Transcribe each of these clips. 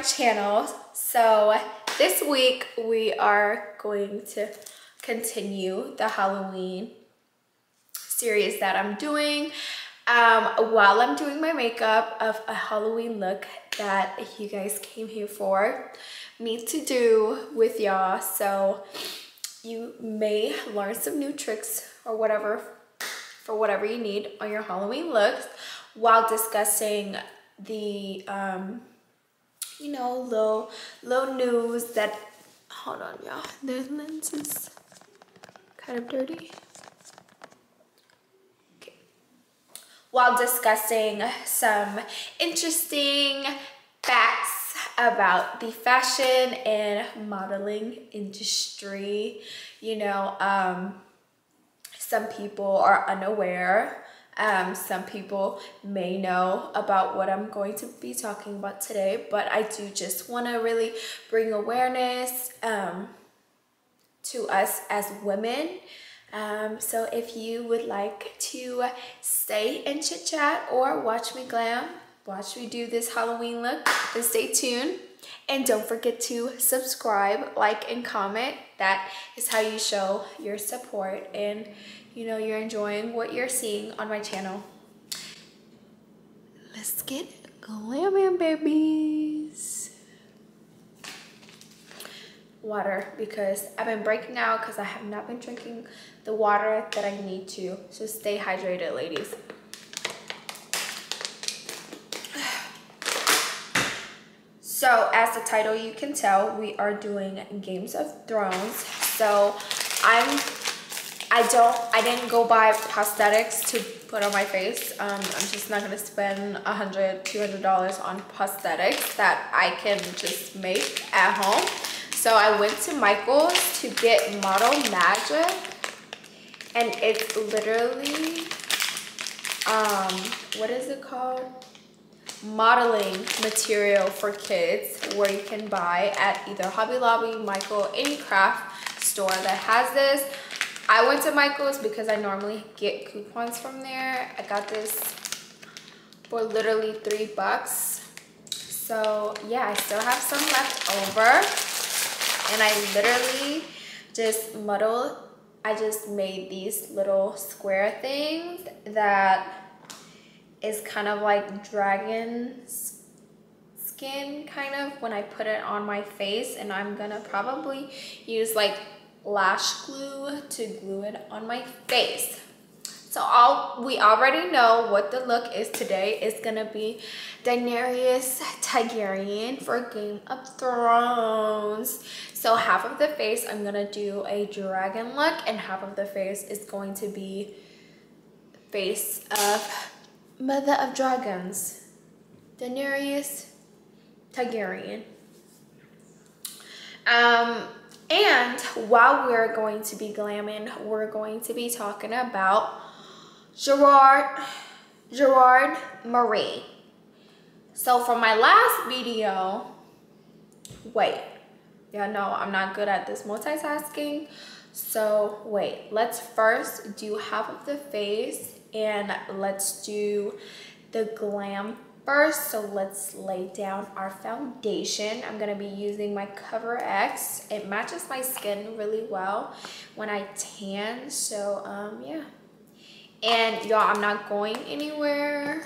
channel. So this week we are going to continue the Halloween series that I'm doing while I'm doing my makeup of a Halloween look that you guys came here for me to do with y'all. So you may learn some new tricks or whatever for whatever you need on your Halloween looks while discussing the you know, little news that, hold on y'all, the lens is kind of dirty. Okay. While discussing some interesting facts about the fashion and modeling industry. You know, some people are unaware. Some people may know about what I'm going to be talking about today, but I do just want to really bring awareness to us as women. So if you would like to stay and chit chat or watch me glam, watch me do this Halloween look, then stay tuned. And don't forget to subscribe, like, and comment. That is how you show your support and you know you're enjoying what you're seeing on my channel. Let's get glamming, babies. Water, because I've been breaking out because I have not been drinking the water that I need to. So stay hydrated, ladies. So as the title you can tell, we are doing Games of Thrones. So I didn't go buy prosthetics to put on my face. I'm just not gonna spend $100, $200 on prosthetics that I can just make at home. So I went to Michael's to get Model Magic, and it's literally what is it called? Modeling material for kids, where you can buy at either Hobby Lobby, Michael, any craft store that has this. I went to Michael's because I normally get coupons from there. I got this for literally $3. So yeah, I still have some left over, and I literally just I just made these little square things that is kind of like dragon skin, kind of, when I put it on my face. And I'm gonna probably use like lash glue to glue it on my face. So we already know what the look is today. It's gonna be Daenerys Targaryen for Game of Thrones. So half of the face I'm gonna do a dragon look, and half of the face is going to be face of Mother of Dragons, Daenerys Targaryen. And while we're going to be glamming, we're going to be talking about Gerard Marie. So for my last video, wait, y'all know I'm not good at this multitasking. So wait, let's first do half of the face, and let's do the glam first. So let's lay down our foundation. I'm gonna be using my Cover X. It matches my skin really well when I tan. So yeah. And y'all, I'm not going anywhere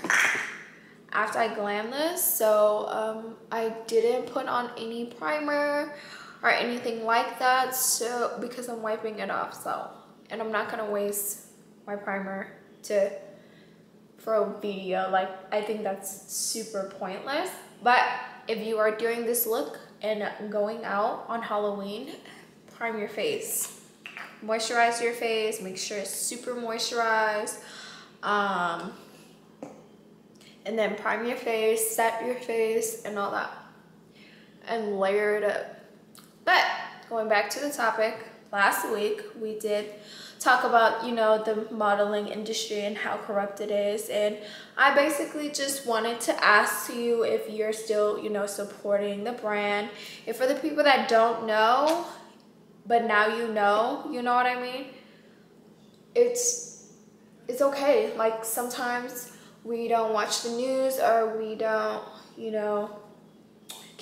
after I glam this. So I didn't put on any primer or anything like that, so because I'm wiping it off. So, and I'm not gonna waste my primer for a video. Like, I think that's super pointless. But if you are doing this look and going out on Halloween, prime your face, moisturize your face, make sure it's super moisturized, and then prime your face, set your face, and all that, and layer it up. But going back to the topic, last week we did talk about, you know, the modeling industry and how corrupt it is. And I basically just wanted to ask you if you're still, you know, supporting the brand. And for the people that don't know, but now you know what I mean? It's okay. Like, sometimes we don't watch the news, or we don't, you know,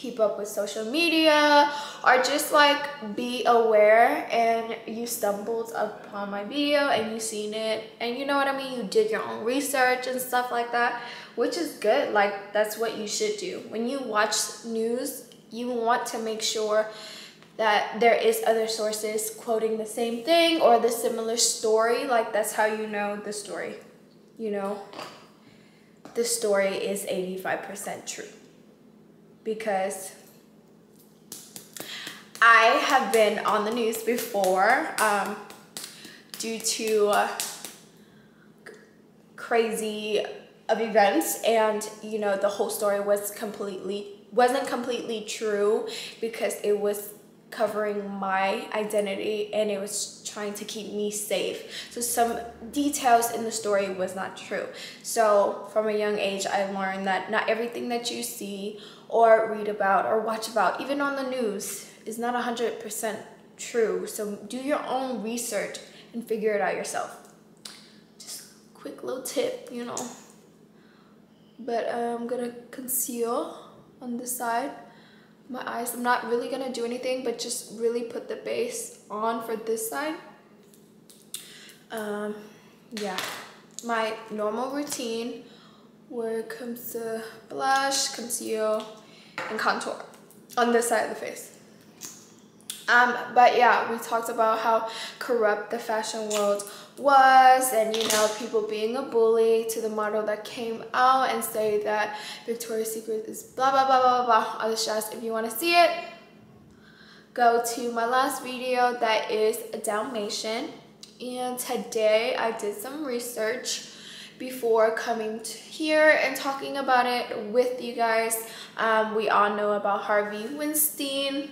keep up with social media or just like be aware and you stumbled upon my video and you seen it and you know what I mean, you did your own research and stuff like that, which is good. Like that's what you should do. When you watch news, you want to make sure that there is other sources quoting the same thing or the similar story. Like that's how you know the story, you know, the story is 85% true. Because I have been on the news before due to crazy of events, and you know the whole story wasn't completely true because it was covering my identity and it was trying to keep me safe. So some details in the story was not true. So from a young age, I learned that not everything that you see or read about or watch about, even on the news, is not 100% true. So do your own research and figure it out yourself. Just quick little tip, you know. But I'm gonna conceal on this side my eyes. I'm not really gonna do anything but just really put the base on for this side. Yeah, my normal routine where it comes to blush, conceal, and contour on this side of the face. But yeah, we talked about how corrupt the fashion world was, and you know, people being a bully to the model that came out and say that Victoria's Secret is blah blah blah blah blah, all this jazz. If you want to see it, go to my last video that is a Dalmatian. And today I did some research before coming to here and talking about it with you guys. We all know about Harvey Weinstein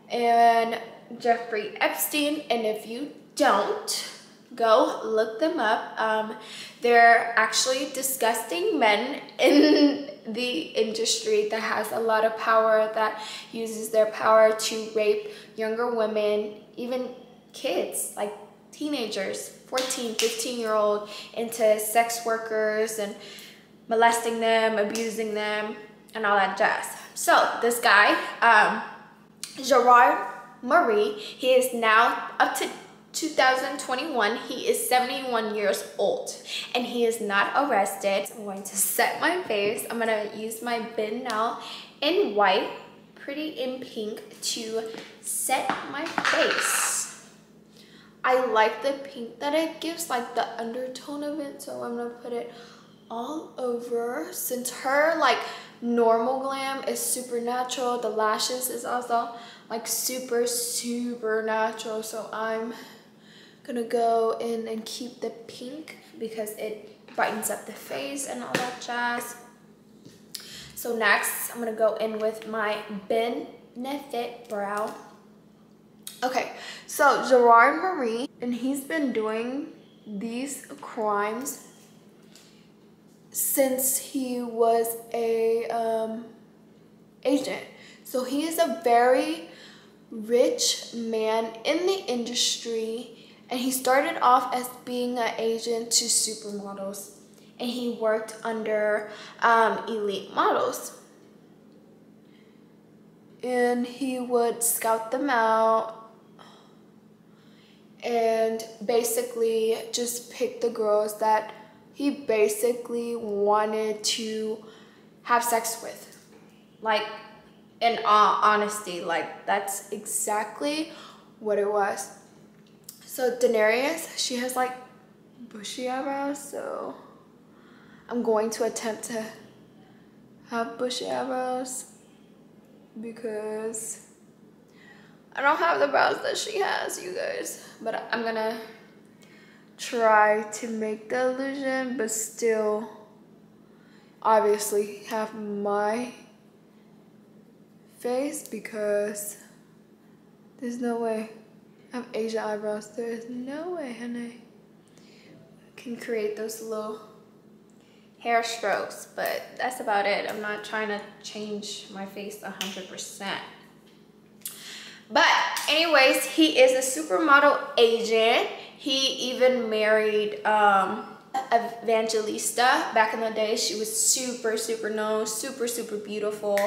and Jeffrey Epstein, and if you don't, go look them up. They're actually disgusting men in the industry that has a lot of power, that uses their power to rape younger women, even kids, like teenagers, 14, 15-year-old, into sex workers and molesting them, abusing them, and all that jazz. So this guy, Gerard Marie, he is now up to 2021. He is 71 years old and he is not arrested. I'm going to set my face. I'm gonna use my bin now in white, pretty in pink, to set my face. I like the pink that it gives, like the undertone of it, so I'm gonna put it all over. Since her like normal glam is super natural, the lashes is also like super natural, so I'm gonna go in and keep the pink because it brightens up the face and all that jazz. So next I'm gonna go in with my Benefit brow. Okay, so Gerard Marie, and he's been doing these crimes since he was a agent. So he is a very rich man in the industry, and he started off as being an agent to supermodels, and he worked under elite models, and he would scout them out and basically just pick the girls that he basically wanted to have sex with. Like, in all honesty, like that's exactly what it was. So Daenerys, she has like bushy eyebrows, so I'm going to attempt to have bushy eyebrows because I don't have the brows that she has, you guys. But I'm gonna try to make the illusion, but still obviously have my face, because there's no way I have Asian eyebrows. There's no way, honey. I can create those little hair strokes, but that's about it. I'm not trying to change my face 100%. But anyways, he is a supermodel agent. He even married a Evangelista. Back in the day, she was super known, super beautiful.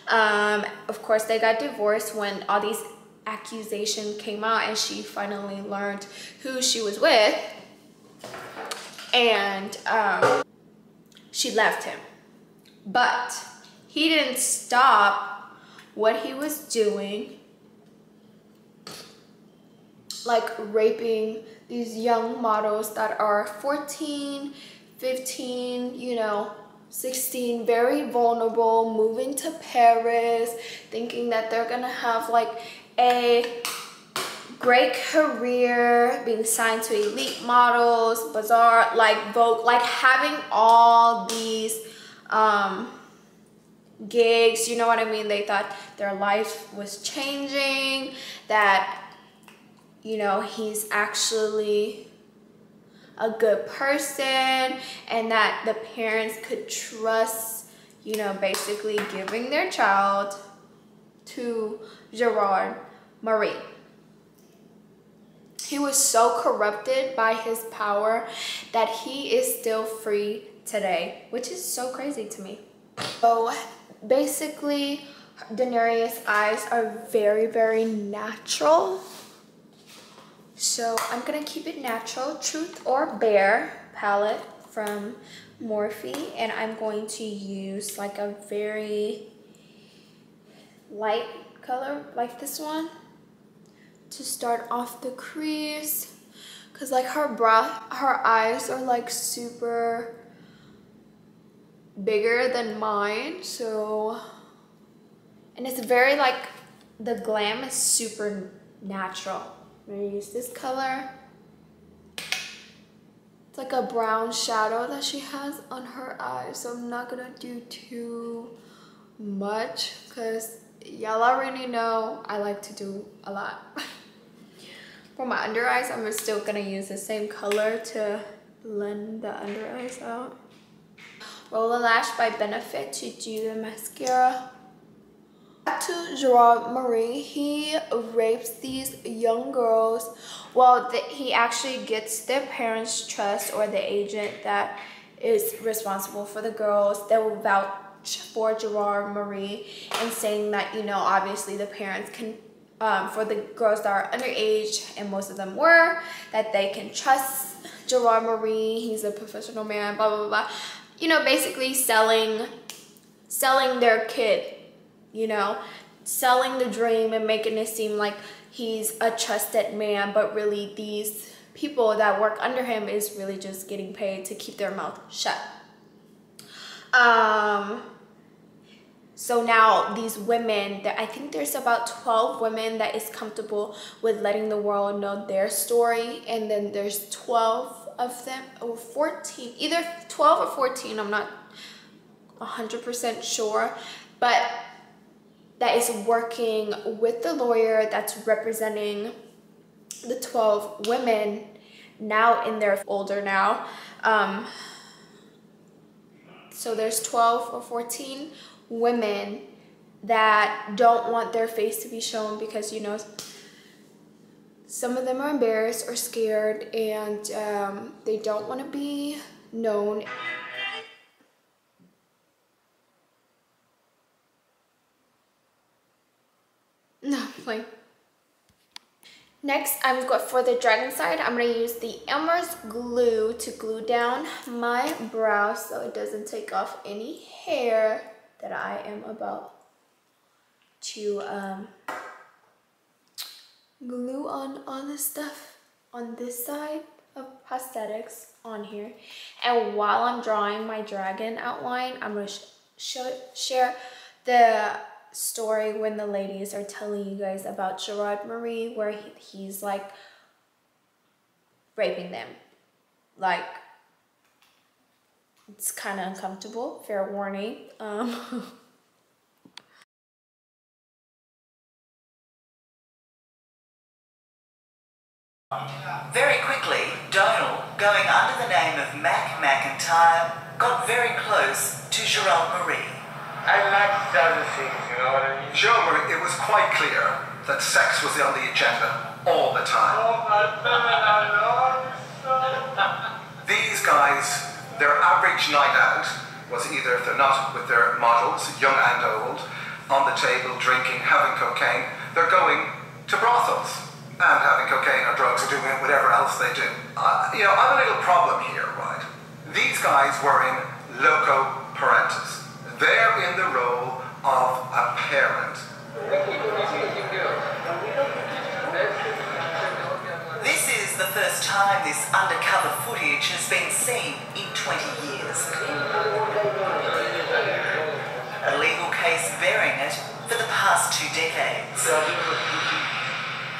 Of course, they got divorced when all these accusations came out, and she finally learned who she was with, and she left him. But he didn't stop what he was doing, like raping these young models that are 14, 15, you know, 16, very vulnerable, moving to Paris, thinking that they're gonna have like a great career, being signed to elite models, Bazaar, like Vogue, like having all these gigs, you know what I mean? They thought their life was changing, that, you know, he's actually a good person, and that the parents could trust, you know, basically giving their child to Gerard Marie. He was so corrupted by his power that he is still free today, which is so crazy to me. So basically, Daenerys' eyes are very natural. So I'm gonna keep it natural, Truth or Bear palette from Morphe, and I'm going to use like a very light color like this one to start off the crease, because like her eyes are like super bigger than mine, so, and it's very like, the glam is super natural. I'm gonna use this color. It's like a brown shadow that she has on her eyes, so I'm not gonna do too much because y'all already know I like to do a lot. For my under eyes, I'm still gonna use the same color to blend the under eyes out. Roller Lash by Benefit to do the mascara. Back to Gerard Marie, he rapes these young girls. Well, he actually gets their parents' trust, or the agent that is responsible for the girls. They will vouch for Gerard Marie and saying that, you know, obviously the parents can, for the girls that are underage, and most of them were, that they can trust Gerard Marie. He's a professional man, blah, blah, blah. You know, basically selling their kid, you know, selling the dream and making it seem like he's a trusted man, but really these people that work under him is really just getting paid to keep their mouth shut. So now these women, I think there's about 12 women that is comfortable with letting the world know their story, and then there's 12 of them, or 14, either 12 or 14, I'm not 100% sure, but that is working with the lawyer that's representing the 12 women now in their older now. So there's 12 or 14 women that don't want their face to be shown because, you know, some of them are embarrassed or scared, and they don't want to be known. No, like. Next, for the dragon side, I'm going to use the Elmer's glue to glue down my brows so it doesn't take off any hair that I am about to glue on all this stuff on this side of prosthetics on here. And while I'm drawing my dragon outline, I'm going to share the story when the ladies are telling you guys about Gerard Marie, where he's like raping them. Like, it's kind of uncomfortable, fair warning. Very quickly, Donal, going under the name of Mac McIntyre, got very close to Gerard Marie. I like the other things, you know what I mean? Gerard, it was quite clear that sex was on the agenda all the time. Oh my God, I love you so. These guys, their average night out was either, if they're not with their models, young and old, on the table, drinking, having cocaine, they're going to brothels and having cocaine or drugs or doing whatever else they do. You know, I've a little problem here, right? These guys were in loco parentis. They're in the role of a parent. This is the first time this undercover footage has been seen in 20 years. A legal case bearing it for the past 2 decades.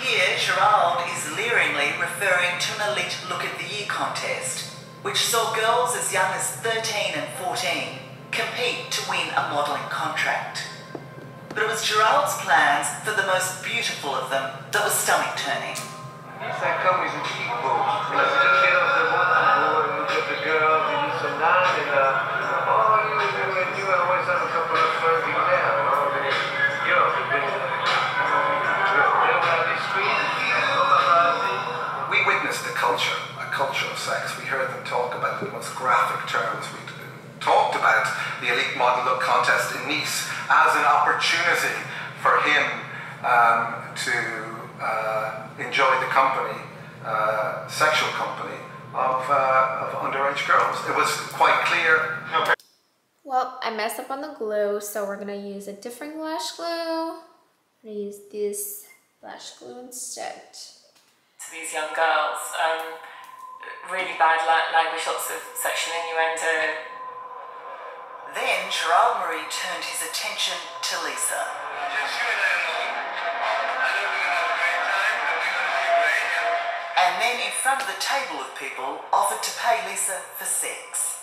Here, Gerald is leeringly referring to an elite look at the year contest, which saw girls as young as 13 and 14 compete to win a modelling contract. But it was Gerald's plans for the most beautiful of them that was stomach-turning. He said, come with a cheekbone. Let's just get off the waterboard and look at the girls and do some that and you always have a couple of friends in there, you know, the girls have been We witnessed a culture of sex. We heard them talk about it in the most graphic terms. We talked about the elite model look contest in Nice as an opportunity for him to enjoy the company, sexual company of underage girls. It was quite clear. Well, I messed up on the glue, so we're gonna use a different lash glue. I'm gonna use this lash glue instead. To these young girls, really bad language, lots of sexual innuendo. Then Gerald Marie turned his attention to Lisa. And then in front of the table of people offered to pay Lisa for sex.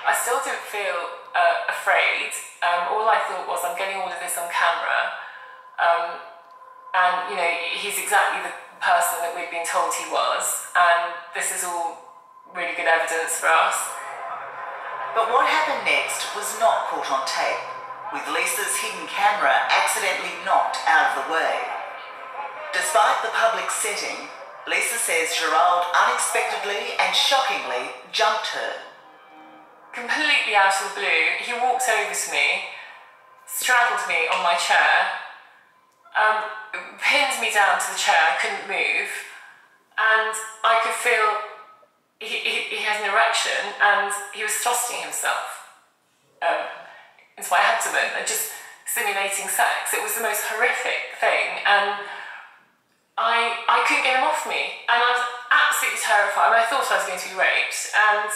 I still didn't feel afraid. All I thought was, I'm getting all of this on camera. And, you know, he's exactly the person that we'd been told he was. And this is all really good evidence for us. But what happened next was not caught on tape, with Lisa's hidden camera accidentally knocked out of the way. Despite the public setting, Lisa says Gerald unexpectedly and shockingly jumped her. Completely out of the blue, he walked over to me, straddled me on my chair, pinned me down to the chair, I couldn't move, and I could feel he has an erection and he was thrusting himself into my abdomen and just simulating sex. It was the most horrific thing, and I couldn't get him off me, and I was absolutely terrified. I thought I was going to be raped, and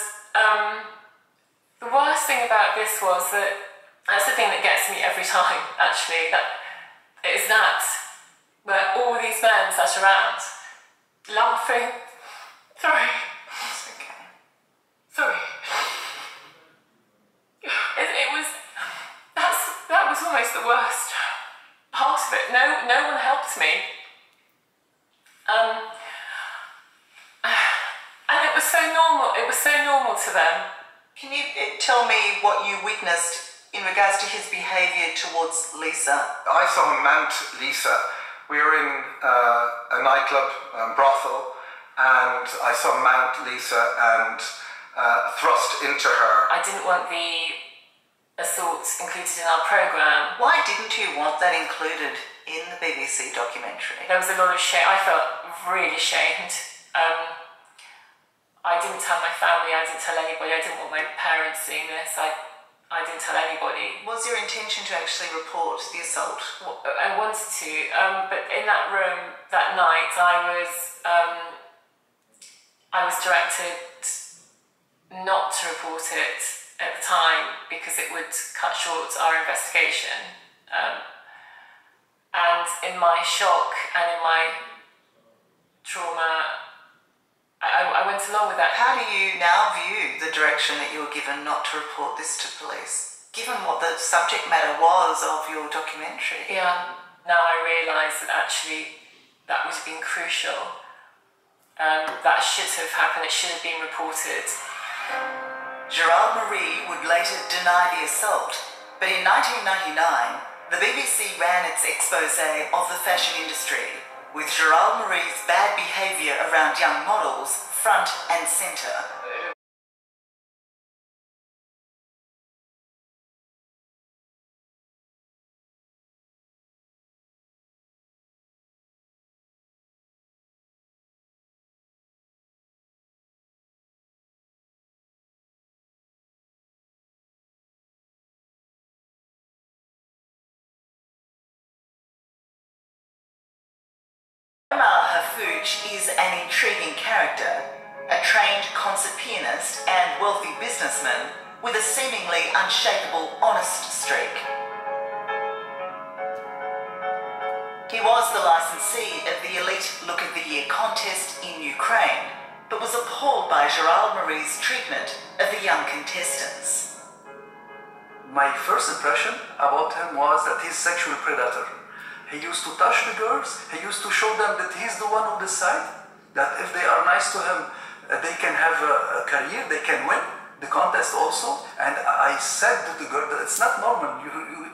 the worst thing about this was that's the thing that gets me every time, actually, where all these men sat around, laughing. Sorry. It's okay. Sorry. That was almost the worst part of it. No one helped me. And it was so normal. It was so normal to them. Can you tell me what you witnessed in regards to his behaviour towards Lisa? I saw him mount Lisa. We were in a nightclub, brothel, and I saw him mount Lisa and thrust into her. I didn't want the assault included in our programme. Why didn't you want that included in the BBC documentary? There was a lot of shame. I felt really ashamed. I didn't tell my family, I didn't tell anybody, I didn't want my parents seeing this. I didn't tell anybody. Was your intention to actually report the assault? I wanted to, but in that room that night, I was directed not to report it at the time because it would cut short our investigation. And in my shock and in my trauma, I went along with that. How do you now view the direction that you were given not to report this to police, given what the subject matter was of your documentary? Yeah, now I realise that actually that would have been crucial. That should have happened, it should have been reported. Gerald Marie would later deny the assault, but in 1999, the BBC ran its expose of the fashion industry, with Gerald Marie's bad behaviour around young models front and centre. Omar Hafouj is an intriguing character, a trained concert pianist and wealthy businessman with a seemingly unshakable honest streak. He was the licensee of the elite Look of the Year contest in Ukraine, but was appalled by Gerald Marie's treatment of the young contestants. My first impression about him was that he's a sexual predator. He used to touch the girls, he used to show them that he's the one who decides that if they are nice to him, they can have a career, they can win the contest also. And I said to the girl that it's not normal,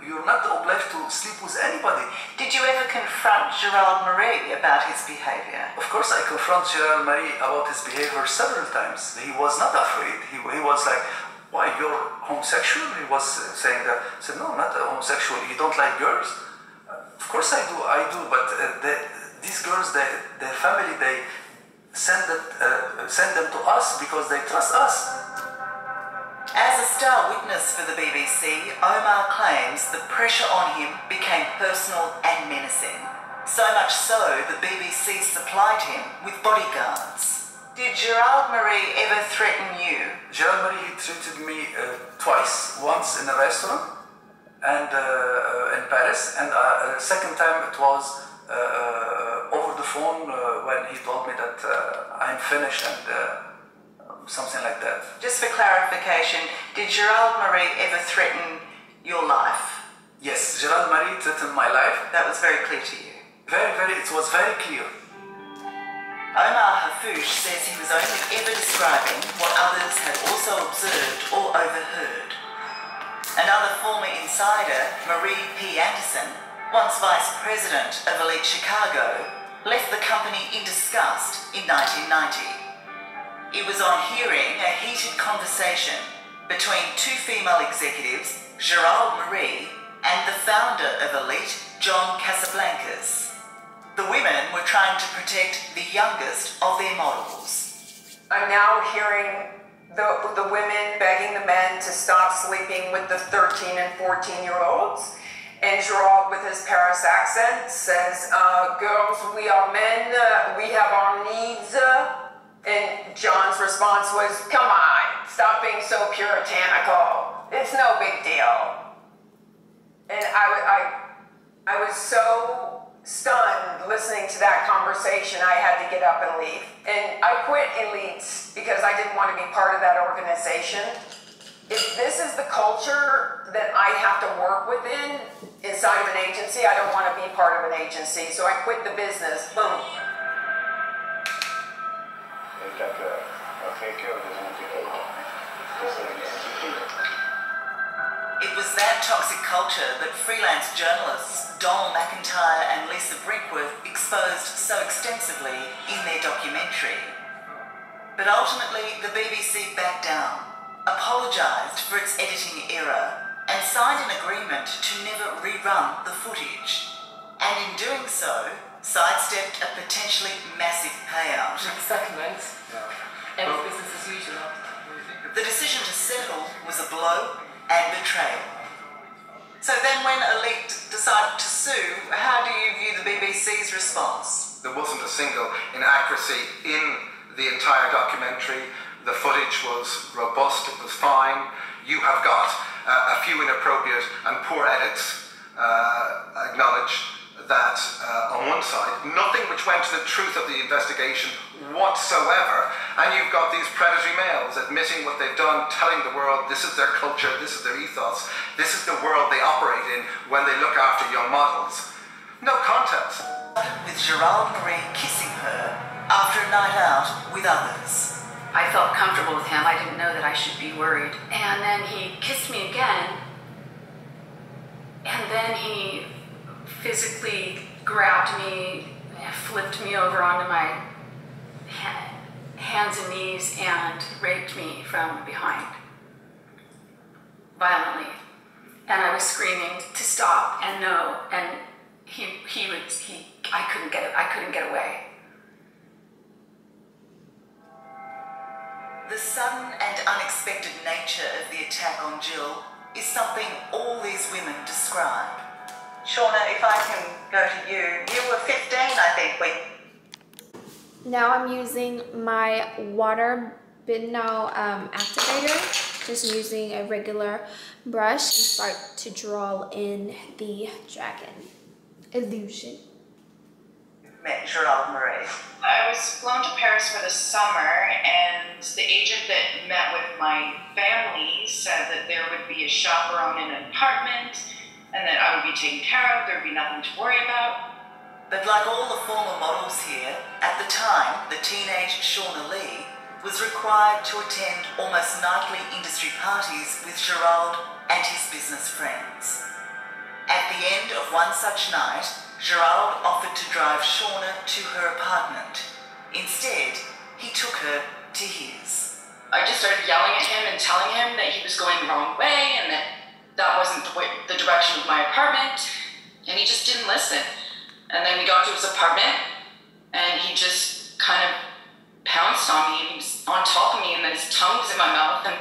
you're not obliged to sleep with anybody. Did you ever confront Gerald Marie about his behaviour? Of course I confront Gerald Marie about his behavior several times. He was not afraid, he was like, why, you're homosexual? He was saying that. I said, no, not homosexual, you don't like girls? Of course I do, but these girls, their family, they send them to us because they trust us. As a star witness for the BBC, Omar claims the pressure on him became personal and menacing. So much so, the BBC supplied him with bodyguards. Did Gerald Marie ever threaten you? Gerald Marie, he treated me twice. Once in a restaurant, and in Paris, and the second time it was over the phone when he told me that I'm finished and something like that. Just for clarification, did Gerald Marie ever threaten your life? Yes, Gerald Marie threatened my life. That was very clear to you? It was very clear. Omar Hafouj says he was only ever describing what others had also observed or overheard. Another former insider, Marie P. Anderson, once vice president of Elite Chicago, left the company in disgust in 1990. It was on hearing a heated conversation between two female executives, Gerald Marie and the founder of Elite, John Casablancas. The women were trying to protect the youngest of their models. I'm now hearing the women begging the men to stop sleeping with the 13 and 14-year-olds. And Gerald, with his Paris accent, says, girls, we are men, we have our needs. And John's response was, come on, stop being so puritanical. It's no big deal. And I was so stunned listening to that conversation, I had to get up and leave. And I quit Elite because I didn't want to be part of that organization. If this is the culture that I have to work within inside of an agency, I don't want to be part of an agency. So I quit the business. Boom. It was that toxic culture that freelance journalists Donald McIntyre and Lisa Brinkworth exposed so extensively in their documentary. But ultimately, the BBC backed down, apologised for its editing error, and signed an agreement to never rerun the footage. And in doing so, sidestepped a potentially massive payout. Settlement. And it's business as usual. The decision to settle was a blow and betrayal. So then when Elite decided to sue, how do you view the BBC's response? There wasn't a single inaccuracy in the entire documentary. The footage was robust, it was fine. You have got a few inappropriate and poor edits, acknowledged that on one side, nothing which went to the truth of the investigation whatsoever, and you've got these predatory males admitting what they've done, telling the world this is their culture, this is their ethos, this is the world they operate in when they look after young models. No contest. With Gerald Marie kissing her after a night out with others. I felt comfortable with him. I didn't know that I should be worried. And then he kissed me again, and then he physically grabbed me flipped me over onto my hands and knees and raped me from behind violently. And I was screaming to stop and no, and I couldn't get away. The sudden and unexpected nature of the attack on Jill is something all these women describe. Shauna, if I can go to you, you were 15, I think, when... Now I'm using my water Bidno activator, just using a regular brush and start to draw in the dragon illusion. Met Gerald Marie. I was flown to Paris for the summer, and the agent that met with my family said that there would be a chaperone in an apartment, and that I would be taken care of, there would be nothing to worry about. But like all the former models here, at the time, the teenage Shauna Lee was required to attend almost nightly industry parties with Gerald and his business friends. At the end of one such night, Gerald offered to drive Shauna to her apartment. Instead, he took her to his. I just started yelling at him and telling him that he was going the wrong way and that wasn't the direction of my apartment, and he just didn't listen. And then we got to his apartment, and he just kind of pounced on me, and he was on top of me, and then his tongue was in my mouth, and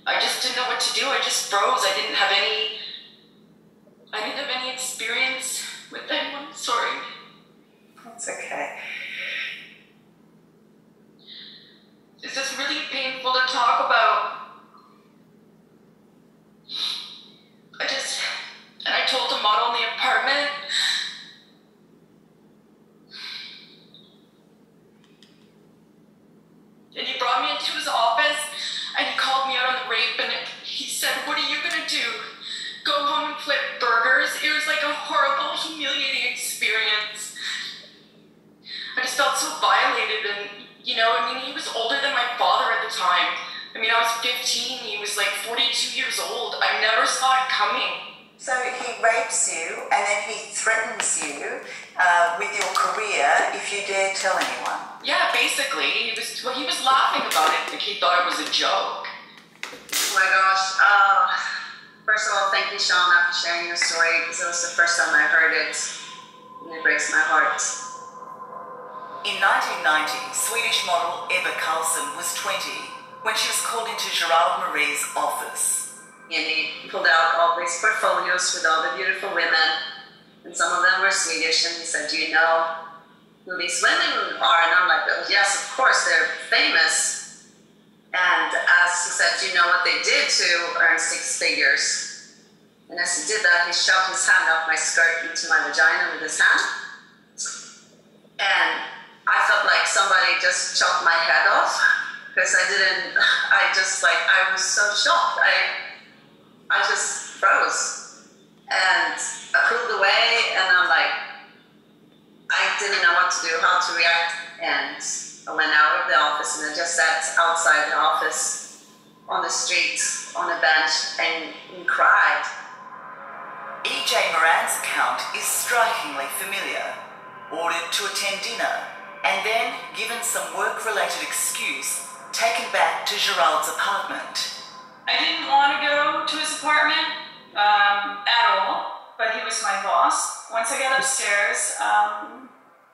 I just didn't know what to do. I just froze. I didn't have any experience with anyone. Sorry. That's okay. It's just really painful to talk about. I told the model in the apartment. And he brought me into his office and he called me out on the rape, and he said, "What are you gonna do? Go home and flip burgers?" It was like a horrible, humiliating experience. I just felt so violated, and he was older than my father at the time. I was 15, he was like 42 years old. I never saw it coming. So he rapes you and then he threatens you with your career if you dare tell anyone. Yeah, basically. He was laughing about it, like he thought it was a joke. Oh my gosh. First of all, thank you, Shauna, for sharing your story, because it was the first time I heard it, and it breaks my heart. In 1990, Swedish model Ebba Karlsson was 20 when she was called into Gerald Marie's office. And he pulled out all these portfolios with all the beautiful women, and some of them were Swedish, and he said, "Do you know who these women are?" And I'm like, "Oh, yes, of course, they're famous." And as he said, "Do you know what they did to earn 6 figures?" And as he did that, he shoved his hand up my skirt into my vagina with his hand. And I felt like somebody just chopped my head off, because I was so shocked. I just froze, and I pulled away, and I'm like, I didn't know what to do, how to react, and I went out of the office, and I just sat outside the office on the street, on a bench, and cried. E.J. Moran's account is strikingly familiar. Ordered to attend dinner, and then, given some work-related excuse, taken back to Gerald's apartment. I didn't want to go to his apartment at all, but he was my boss. Once I got upstairs,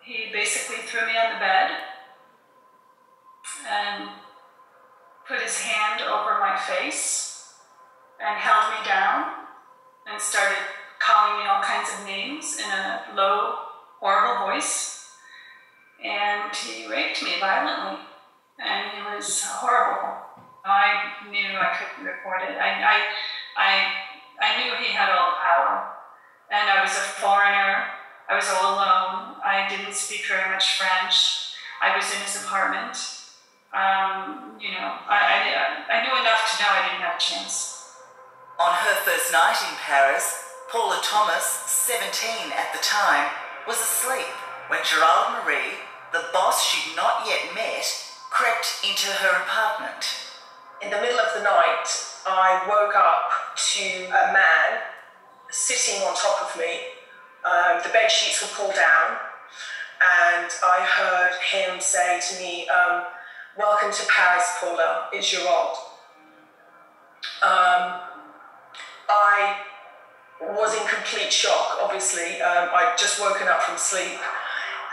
he basically threw me on the bed and put his hand over my face and held me down and started calling me all kinds of names in a low, horrible voice. And he raped me violently, and it was horrible. I knew I couldn't report it. I knew he had all the power, and I was a foreigner. I was all alone. I didn't speak very much French. I was in his apartment. I knew enough to know I didn't have a chance. On her first night in Paris, Paula Thomas, 17 at the time, was asleep when Gerald Marie, the boss she'd not yet met, crept into her apartment. In the middle of the night, I woke up to a man sitting on top of me. The bed sheets were pulled down. and I heard him say to me, "Welcome to Paris, Paula, it's Gerald." I was in complete shock, obviously. I'd just woken up from sleep,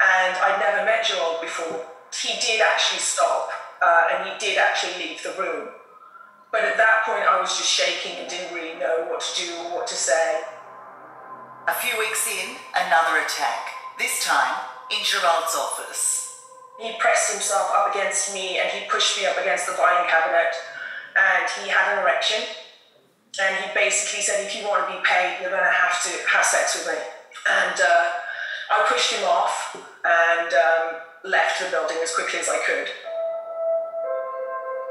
and I'd never met Gerald before. He did actually stop, and he did actually leave the room. But at that point, I was just shaking and didn't really know what to do or what to say. A few weeks in, another attack, this time in Gerald's office. He pressed himself up against me and he pushed me up against the filing cabinet, and he had an erection, and he basically said, "If you want to be paid, you're going to have sex with me." And I pushed him off and left the building as quickly as I could.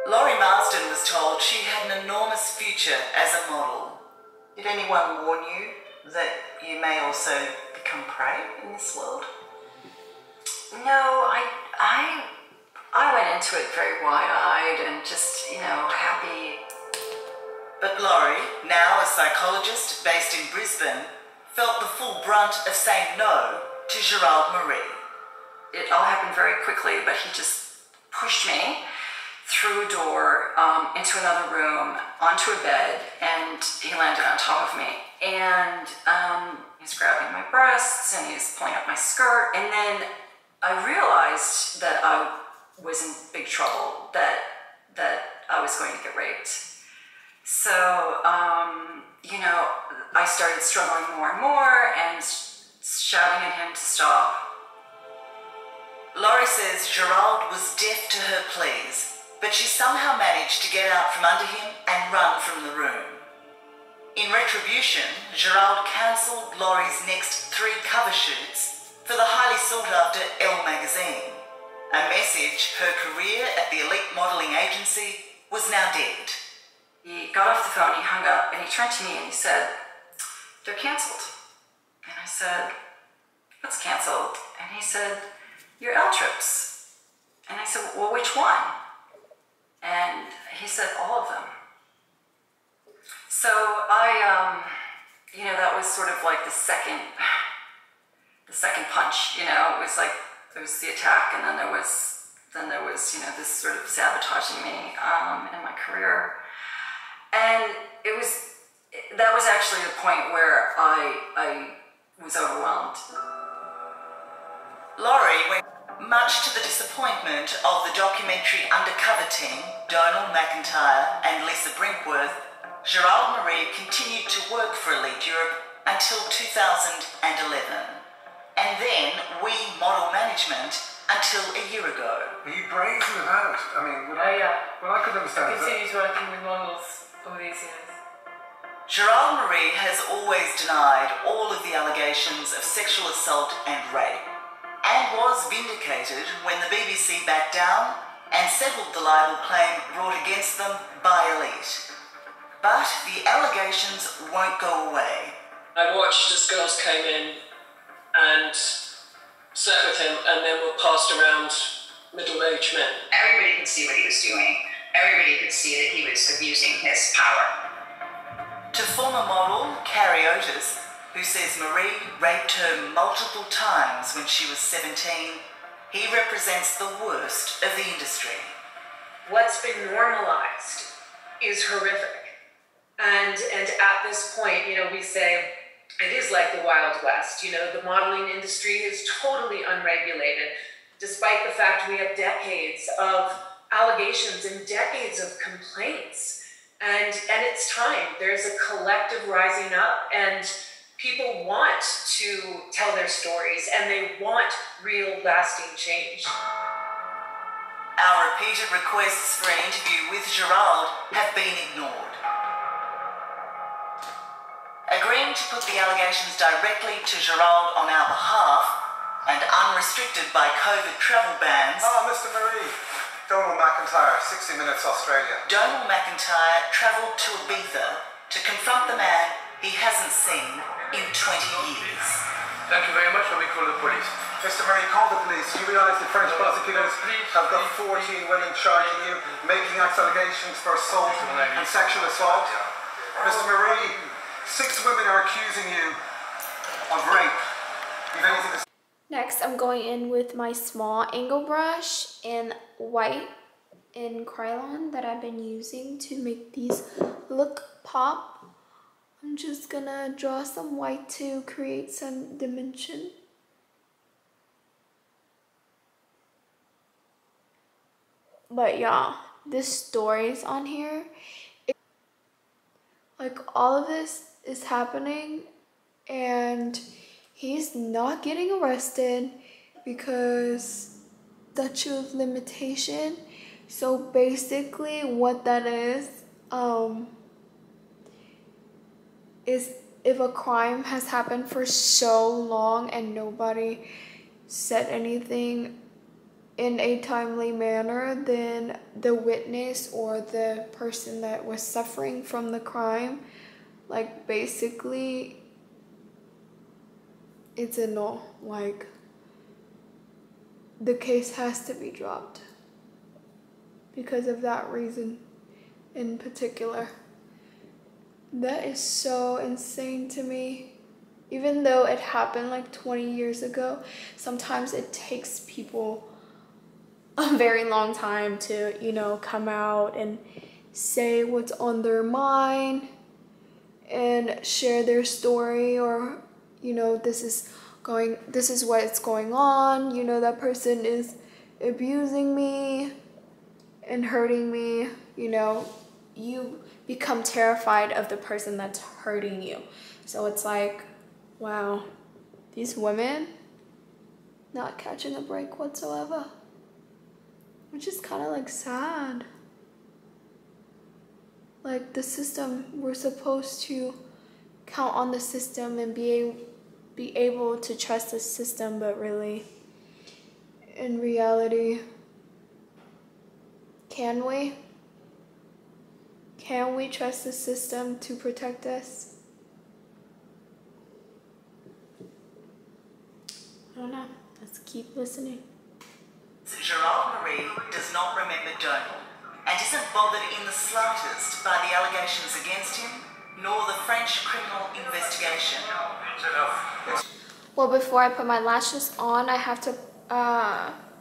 Laurie Marsden was told she had an enormous future as a model. Did anyone warn you that you may also become prey in this world? No, I went into it very wide-eyed and just, happy. But Laurie, now a psychologist based in Brisbane, felt the full brunt of saying no to Gerald Marie. It all happened very quickly, but he just pushed me through a door, into another room, onto a bed, and he landed on top of me. And he's grabbing my breasts, and he's pulling up my skirt, and then I realized that I was in big trouble, that I was going to get raped. So, I started struggling more and more and shouting at him to stop. Laurie says Gerald was deaf to her pleas, but she somehow managed to get out from under him and run from the room. In retribution, Gerald cancelled Laurie's next 3 cover shoots for the highly sought-after Elle magazine, a message her career at the elite modelling agency was now dead. He got off the phone, he hung up, and he turned to me and he said, "They're cancelled." And I said, "What's cancelled?" And he said, "Your L trips." And I said, "Well, which one?" And he said, "All of them." So that was sort of like the second punch, it was like, there was the attack, and then there was, this sort of sabotaging me in my career. And that was actually the point where I was overwhelmed. Laurie went much to the disappointment of the documentary Undercover team, Donald McIntyre and Lisa Brinkworth. Gerald Marie continued to work for Elite Europe until 2011. And then we model management until a year ago. He brazened it out. I mean, what I could understand is that. Continues working with models all these years. Gerald Marie has always denied all of the allegations of sexual assault and rape, and was vindicated when the BBC backed down and settled the libel claim brought against them by Elite. But the allegations won't go away. I watched as girls came in and sat with him and then were passed around middle-aged men. Everybody could see what he was doing. Everybody could see that he was abusing his power. To former model Carrie Otis, who says Marie raped her multiple times when she was 17, he represents the worst of the industry. What's been normalized is horrific. And at this point, we say it is like the Wild West. The modeling industry is totally unregulated, despite the fact we have decades of allegations and decades of complaints. And it's time. There's a collective rising up, and people want to tell their stories, and they want real lasting change. Our repeated requests for an interview with Gerald have been ignored. Agreeing to put the allegations directly to Gerald on our behalf, and unrestricted by COVID travel bans... Mr. Marie. Donald McIntyre, 60 Minutes Australia. Donald McIntyre travelled to Ibiza to confront the man he hasn't seen in 20 years. Thank you very much. Let me call the police. Mr. Marie, call the police. You realise the French prosecutors have got 14 women charging you, making allegations for assault and sexual assault. Mr. Marie, 6 women are accusing you of rape. You've anything to say? Next, I'm going in with my small angle brush in white in Krylon that I've been using to make these look pop. I'm just gonna draw some white to create some dimension. But y'all, this stories on here, like all of this is happening and he's not getting arrested because statute of limitation. So basically what that is if a crime has happened for so long and nobody said anything in a timely manner, then the witness or the person that was suffering from the crime, like basically it's a no, like the case has to be dropped because of that reason in particular. That is so insane to me. Even though it happened like 20 years ago, sometimes it takes people a very long time to, you know, come out and say what's on their mind and share their story, or, you know, this is what's going on, you know, that person is abusing me and hurting me, you know, you become terrified of the person that's hurting you. So it's like, wow, these women not catching a break whatsoever, which is kind of like sad. Like the system, we're supposed to count on the system and be able to trust the system, but really, in reality, can we? Can we trust the system to protect us? I don't know. Let's keep listening. Gerard Marie does not remember Donald and isn't bothered in the slightest by the allegations against him, nor the French criminal investigation. Well, before I put my lashes on, I have to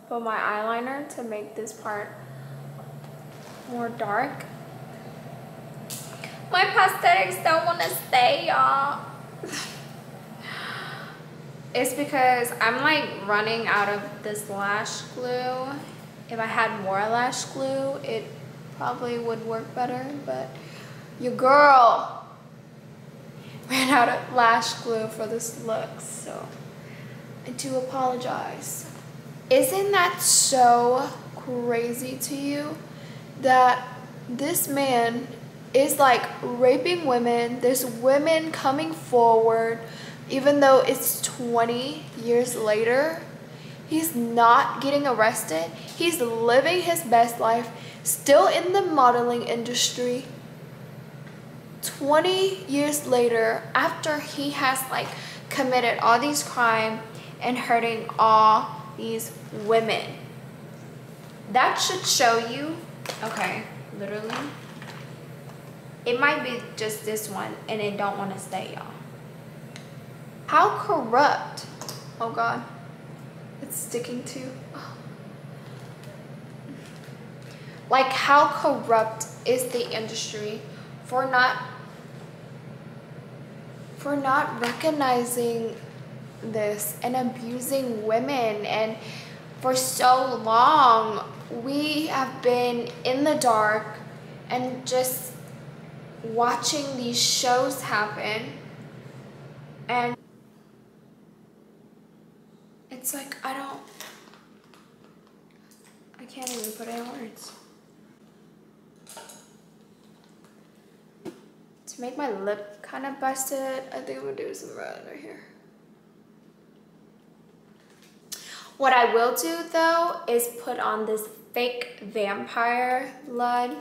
put my eyeliner to make this part more dark. My prosthetics don't want to stay, y'all. It's because I'm like running out of this lash glue. If I had more lash glue, it probably would work better, but your girl ran out of lash glue for this look, so I do apologize. Isn't that so crazy to you that this man is like raping women? There's women coming forward, even though it's 20 years later. He's not getting arrested. He's living his best life, still in the modeling industry. 20 years later, after he has like committed all these crimes and hurting all these women. That should show you, okay, literally, it might be just this one and it don't want to stay, y'all. How corrupt, oh God, it's sticking to, oh. Like how corrupt is the industry for not recognizing this and abusing women. And for so long we have been in the dark and just watching these shows happen, and it's like I can't even put it in words. To make my lip kind of busted, I think I'm gonna do some red right here. What I will do though is put on this fake vampire blood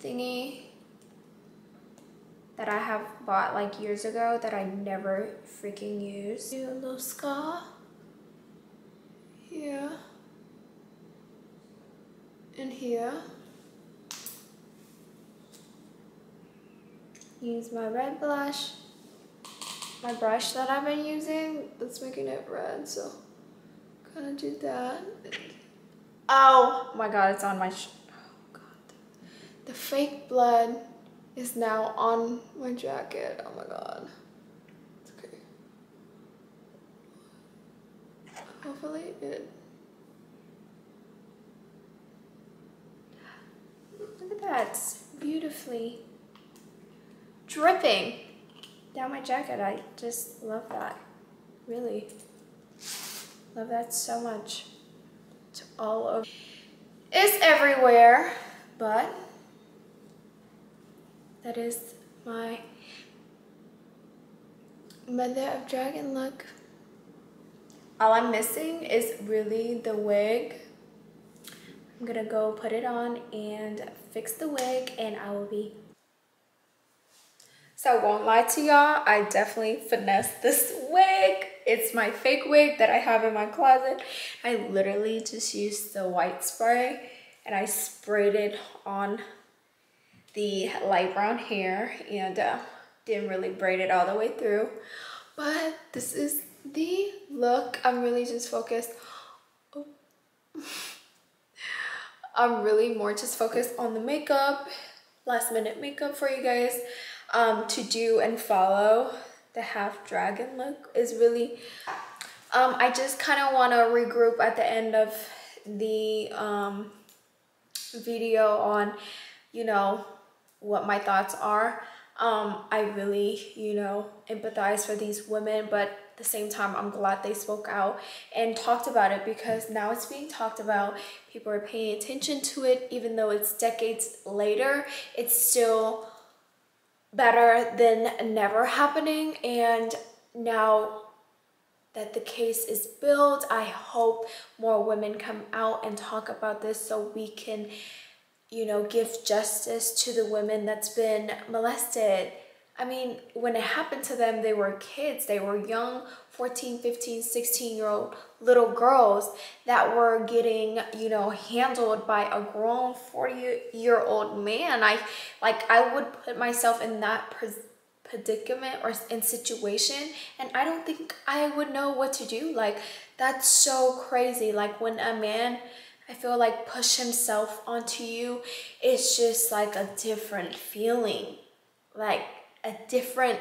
thingy that I have bought like years ago that I never freaking used. Do a little scar here and here. Use my red blush my brush that I've been using that's making it red, so gonna do that. Oh my god, it's on my oh god. The fake blood is now on my jacket. Oh my god. It's okay. Hopefully it. Look at that. Beautifully dripping down my jacket. I just love that. Really. Love that so much. It's all over. It's everywhere, but that is my Mother of Dragon look. All I'm missing is really the wig. I'm gonna go put it on and fix the wig, and I will be. So I won't lie to y'all, I definitely finessed this wig. It's my fake wig that I have in my closet. I literally just used the white spray and I sprayed it on the light brown hair and didn't really braid it all the way through. But this is the look. I'm really just focused. Oh. I'm really more just focused on the makeup, last minute makeup for you guys to do and follow. The half dragon look is really, I just kind of want to regroup at the end of the video on, you know, what my thoughts are. I really, you know, empathize for these women, but at the same time, I'm glad they spoke out and talked about it, because now it's being talked about. People are paying attention to it, even though it's decades later. It's still better than never happening. And now that the case is built, I hope more women come out and talk about this so we can, you know, give justice to the women that's been molested. I mean, when it happened to them, they were kids. They were young 14, 15, 16-year-old little girls that were getting, you know, handled by a grown 40-year-old man. I would put myself in that predicament or in situation, and I don't think I would know what to do. Like, that's so crazy. Like, when a man, I feel like, push himself onto you, it's just like a different feeling, like a different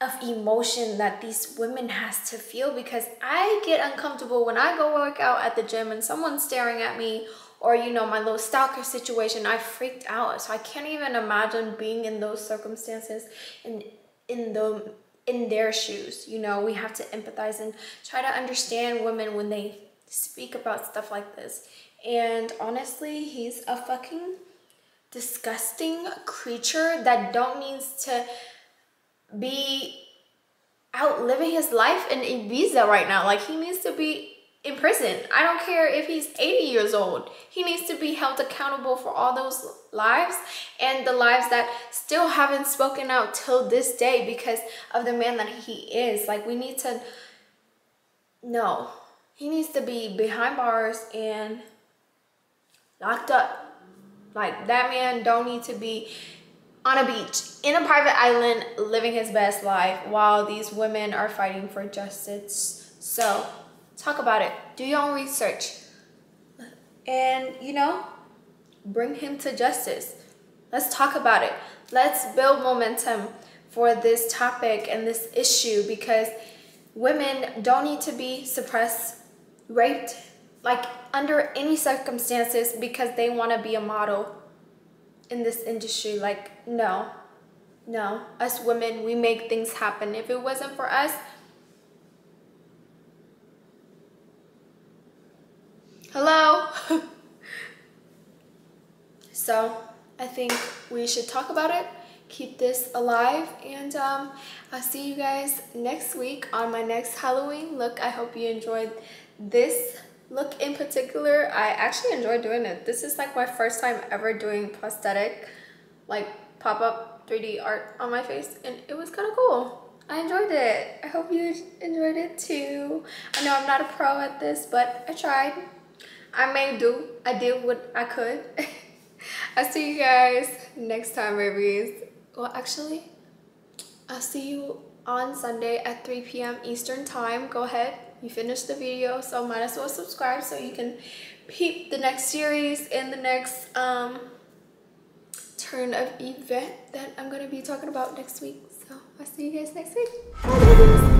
of emotion that these women has to feel. Because I get uncomfortable when I go work out at the gym and someone's staring at me, or, you know, my little stalker situation. I freaked out. So I can't even imagine being in those circumstances and in their shoes. You know, we have to empathize and try to understand women when they speak about stuff like this. And honestly, he's a fucking disgusting creature that don't needs to be out living his life in Ibiza right now. Like, he needs to be in prison. I don't care if he's 80 years old. He needs to be held accountable for all those lives, and the lives that still haven't spoken out till this day because of the man that he is. Like, we need to know. He needs to be behind bars and locked up. Like, that man don't need to be on a beach in a private island living his best life while these women are fighting for justice. So talk about it. Do your own research. And, you know, bring him to justice. Let's talk about it. Let's build momentum for this topic and this issue, because women don't need to be suppressed, raped, like, under any circumstances because they want to be a model in this industry. Like, no. Us women, we make things happen. If it wasn't for us, hello. So I think we should talk about it, keep this alive, and I'll see you guys next week on my next Halloween look. I hope you enjoyed this look in particular. I actually enjoyed doing it. This is like my first time ever doing prosthetic, like pop-up 3D art on my face, and it was kind of cool. I enjoyed it. I hope you enjoyed it too. I know I'm not a pro at this, but I tried. I made do. I did what I could. I'll see you guys next time, babies. Well, actually, I'll see you on Sunday at 3 p.m. Eastern time. Go ahead, you finished the video, so might as well subscribe so you can peep the next series and the next turn of event that I'm gonna be talking about next week. So I'll see you guys next week. Bye, babies.